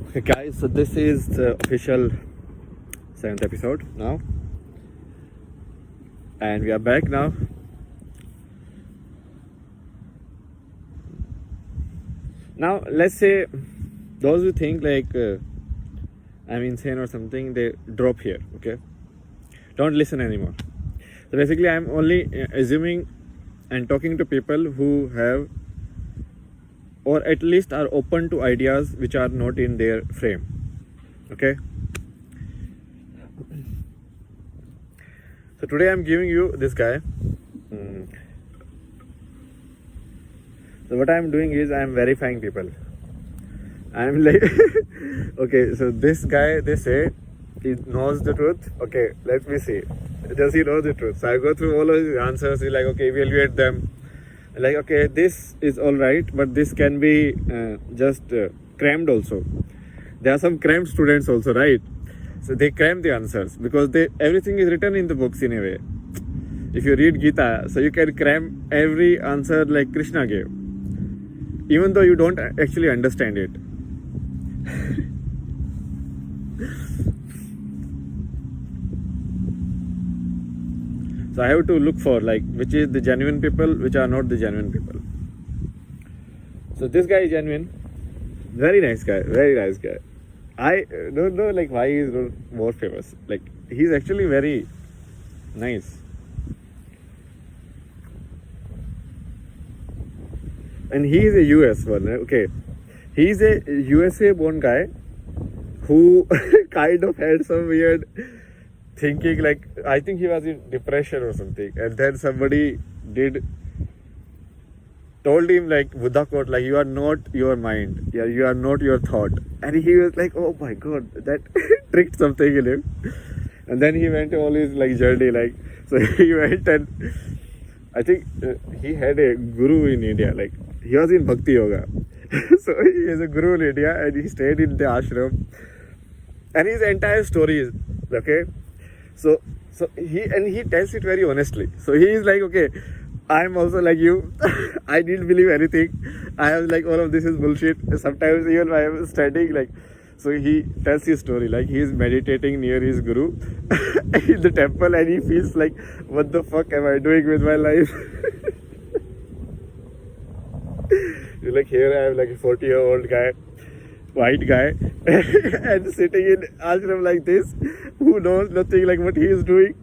Okay, guys, so this is the official 7th episode now, and we are back now. Now, let's say those who think like I'm insane or something, they drop here, okay? Don't listen anymore. So basically, I'm only assuming and talking to people who have, or at least are open to ideas which are not in their frame, okay? So today I'm giving you this guy. So what I'm doing is I'm verifying people. I'm like, okay, so this guy, they say he knows the truth. Okay, let me see. Does he know the truth? So I go through all of his answers. He's like, okay, evaluate them. Like, okay, this is all right, but this can be just crammed also. There are some crammed students also, right? So they cram the answers because everything is written in the books in a way. If you read Gita, so you can cram every answer like Krishna gave, even though you don't actually understand it. So I have to look for like which is the genuine people, which are not the genuine people. So this guy is genuine, very nice guy, very nice guy. I don't know like why he's not more famous. Like he's actually very nice. And he is a US one, okay. He's a USA born guy who kind of had some weird thinking, like I think he was in depression or something, and then somebody told him like Buddha quote, like you are not your mind, yeah, you are not your thought, and he was like, oh my god, that tricked something in him. And then he went all his like journey, like so he went and I think he had a guru in India, like he was in Bhakti Yoga. So he is a guru in India and he stayed in the ashram, and his entire story is okay. So he tells it very honestly. So he is like, okay, I'm also like you. I didn't believe anything. I was like, all of this is bullshit. Sometimes even when I was studying, like, so he tells his story, like he is meditating near his guru in the temple, and he feels like, what the fuck am I doing with my life? He's like, here I am like a 40-year-old guy, white guy, and sitting in ashram like this, who knows nothing, like what he is doing,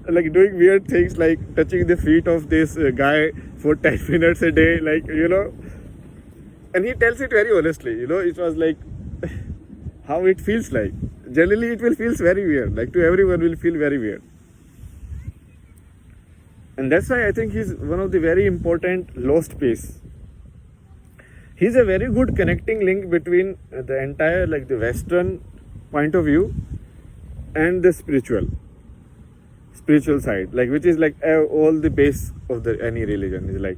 like doing weird things, like touching the feet of this guy for 10 minutes a day, like, you know. And he tells it very honestly, you know. It was like how it feels like. Generally it will feel very weird, like to everyone will feel very weird. And that's why I think he's one of the very important lost piece. He's a very good connecting link between the entire like the Western point of view and the spiritual side, like which is like all the base of the any religion is like,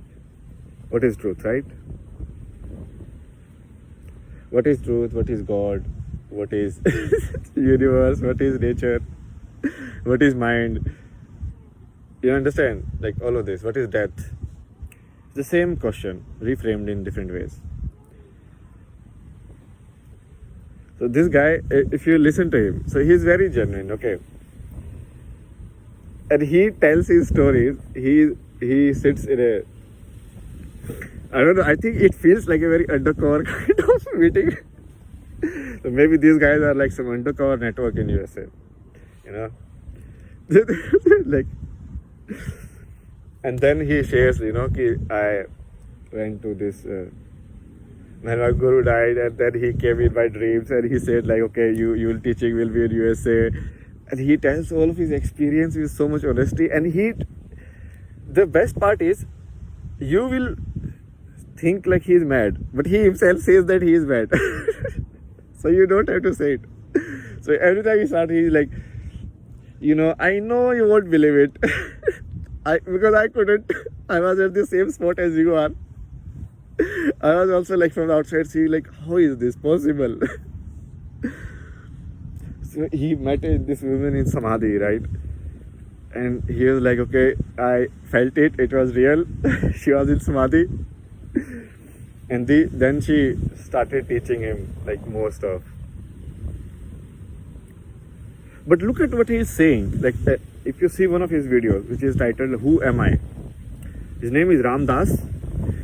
what is truth, right? What is truth? What is God? What is universe? What is nature? What is mind? You understand? Like all of this. What is death? It's the same question reframed in different ways. So this guy, if you listen to him, so he's very genuine, okay. And he tells his stories. He sits in a, I don't know, I think it feels like a very undercover kind of meeting. So maybe these guys are like some undercover network in USA, you know. Like, and then he shares, you know, I went to this when my guru died, and then he came in my dreams and he said like, okay, you'll teaching will be in USA. And he tells all of his experience with so much honesty. And the best part is, you will think like he's mad, but he himself says that he is mad. So you don't have to say it. So every time he starts, he's like, you know, I know you won't believe it. Because I couldn't. I was at the same spot as you are. I was also like from the outside seeing like, how is this possible? So he met this woman in Samadhi, right? And he was like, okay, I felt it. It was real. She was in Samadhi. and then she started teaching him like more stuff. But look at what he is saying. Like if you see one of his videos, which is titled "Who Am I?" His name is Ram Das.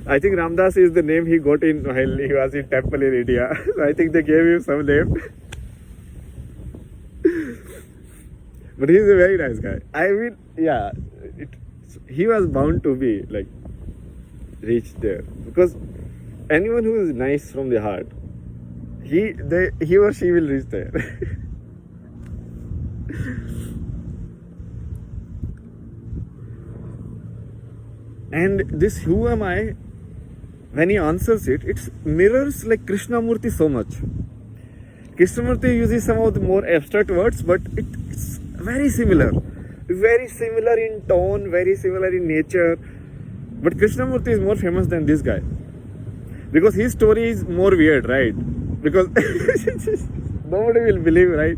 I think Ram Das is the name he got in while he was in temple in India. So I think they gave him some name. But he's a very nice guy. I mean, yeah, he was bound to be like reach there, because anyone who is nice from the heart, he or she will reach there. And this "Who am I?" when he answers it, it mirrors like Krishnamurti so much. Krishnamurti uses some of the more abstract words, but it's very similar in tone, very similar in nature. But Krishnamurti is more famous than this guy, because his story is more weird, right? Because nobody will believe, right?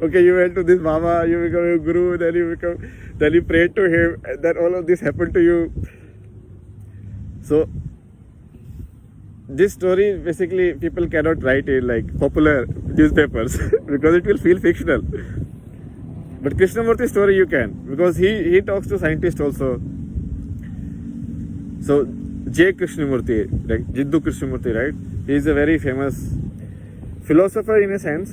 Okay, you went to this Baba, you become a guru, then you prayed to him, and then all of this happened to you. So this story basically people cannot write in like popular newspapers because it will feel fictional. But Krishnamurti's story you can, because he talks to scientists also. So J. Krishnamurti, like Jiddu Krishnamurti, right? He is a very famous philosopher in a sense.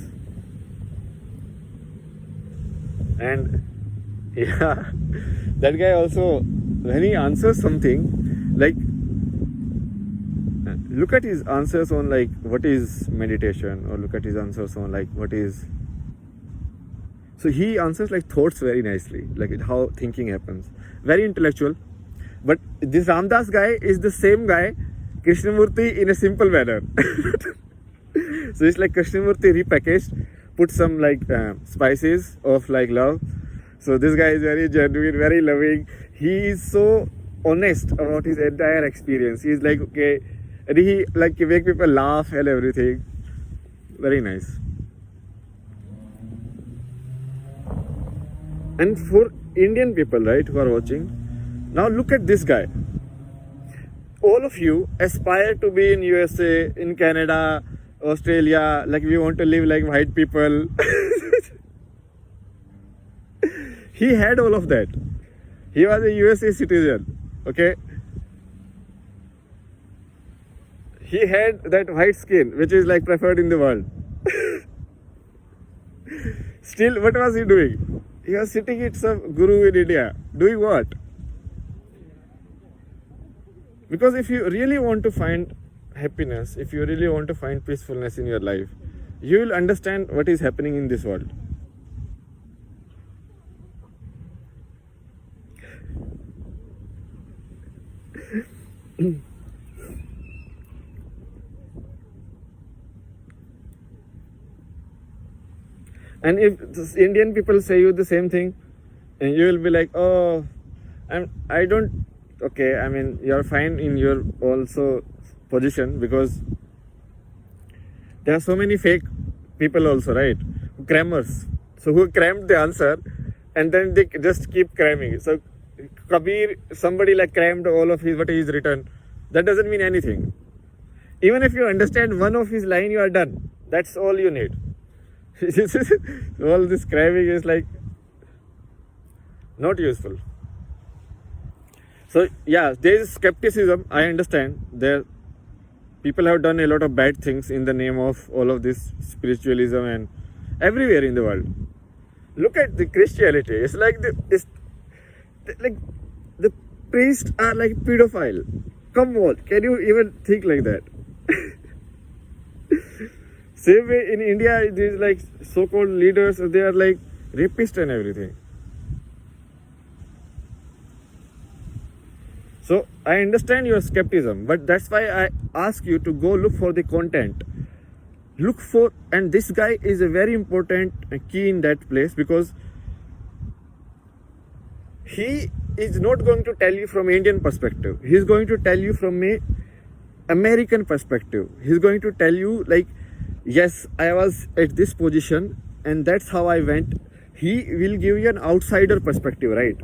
And yeah, that guy also, when he answers something, like look at his answers on like what is meditation, or look at his answers on like what is. So he answers like thoughts very nicely, like how thinking happens. Very intellectual. But this Ramdas guy is the same guy, Krishnamurti, in a simple manner. So it's like Krishnamurti repackaged, put some like spices of like love. So this guy is very genuine, very loving. He is so honest about his entire experience. He's like, okay, and he like make people laugh and everything. Very nice. And for Indian people, right, who are watching, now look at this guy. All of you aspire to be in USA, in Canada, Australia, like we want to live like white people. He had all of that. He was a USA citizen, okay? He had that white skin, which is like preferred in the world. Still, what was he doing? He was sitting at some guru in India. Doing what? Because if you really want to find happiness, if you really want to find peacefulness in your life, you will understand what is happening in this world. And if Indian people say you the same thing, and you will be like, oh, I don't, okay, I mean, you're fine in your also position, because there are so many fake people also, right? Crammers. So who crammed the answer, and then they just keep cramming. So Kabir, somebody like crammed all of his, what he's written. That doesn't mean anything. Even if you understand one of his line, you are done. That's all you need. All this cramming is like not useful. So yeah, there is skepticism. I understand. There, people have done a lot of bad things in the name of all of this spiritualism and everywhere in the world. Look at the Christianity. It's like the priests are like pedophile. Come on, can you even think like that? Same way in India, these like so-called leaders, they are like rapists and everything. So I understand your skepticism, but that's why I ask you to go look for the content. Look for, and this guy is a very important key in that place, because he is not going to tell you from Indian perspective. He's going to tell you from a American perspective. He's going to tell you like, yes, I was at this position and that's how I went. He will give you an outsider perspective, right?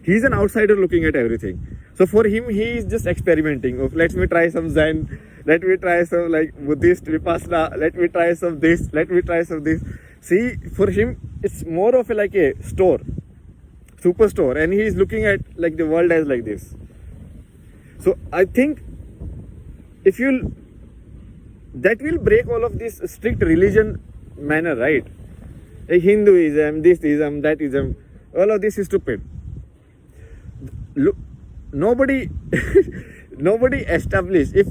He's an outsider looking at everything. So for him, he is just experimenting. Oh, let me try some Zen. Let me try some like Buddhist Vipassana. Let me try some this. Let me try some this. See, for him, it's more of like a store, superstore, and he is looking at like the world as like this. So I think if you that will break all of this strict religion manner, right? Like Hinduism, this ism, that ism, all of this is stupid. Look, nobody nobody established. If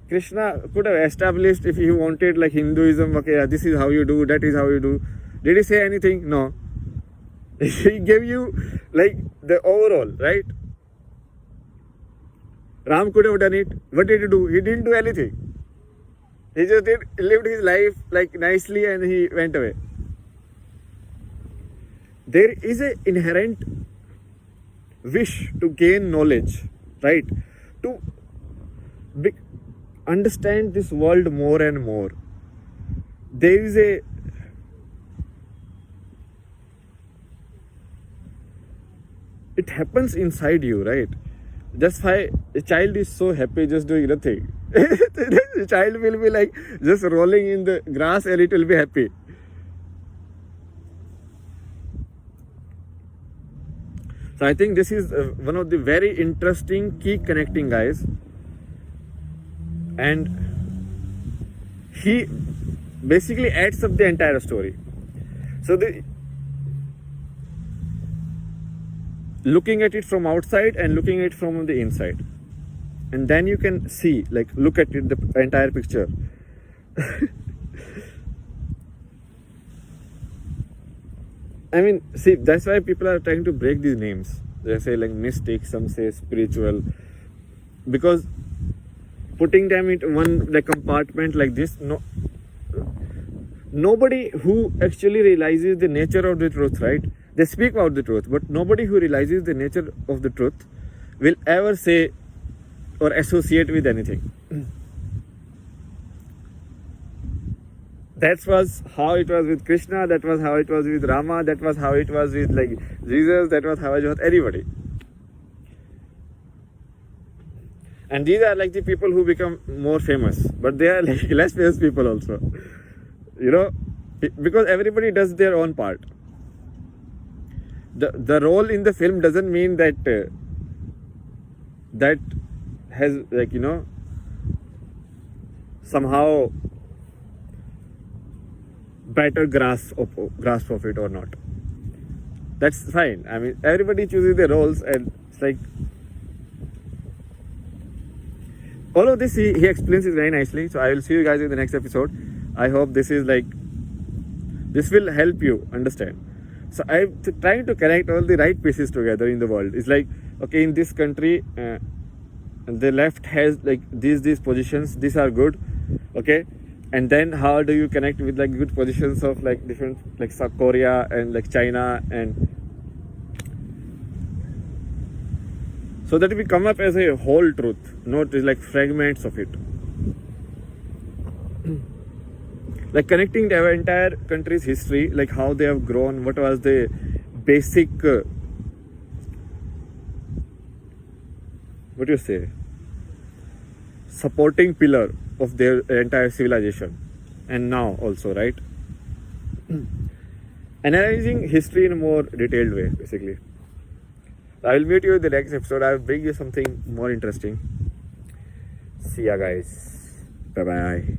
Krishna could have established, if he wanted like Hinduism, okay, this is how you do, that is how you do, did he say anything? No. He gave you like the overall, right? Ram could have done it. What did he do? He didn't do anything. He just lived his life like nicely and he went away. There is an inherent wish to gain knowledge, right? To understand this world more and more. There is it happens inside you, right? That's why a child is so happy just doing nothing. The child will be like just rolling in the grass and it will be happy. So I think this is one of the very interesting key connecting guys. And he basically adds up the entire story. So looking at it from outside and looking at it from the inside, and then you can see, like, look at it, the entire picture. I mean, see, that's why people are trying to break these names. They say like mystic, some say spiritual, because putting them into one like compartment like this, nobody who actually realizes the nature of the truth, right? They speak about the truth, but nobody who realizes the nature of the truth will ever say or associate with anything. That was how it was with Krishna, that was how it was with Rama, that was how it was with like Jesus, that was how it was with anybody. And these are like the people who become more famous, but they are like less famous people also. You know, because everybody does their own part. The role in the film doesn't mean that that has like, you know, somehow better grasp of it or not. That's fine. I mean, everybody chooses their roles, and it's like all of this he explains it very nicely. So I will see you guys in the next episode. I hope this will help you understand. So I'm trying to connect all the right pieces together in the world. It's like, okay, in this country, the left has like these positions. These are good, okay. And then how do you connect with like good positions of like different like South Korea and like China, and so that we come up as a whole truth, not like fragments of it. Like connecting the entire country's history, like how they have grown, what was the basic, what do you say, supporting pillar of their entire civilization, and now also, right? Analyzing history in a more detailed way, basically. I will meet you in the next episode. I will bring you something more interesting. See ya, guys. Bye bye.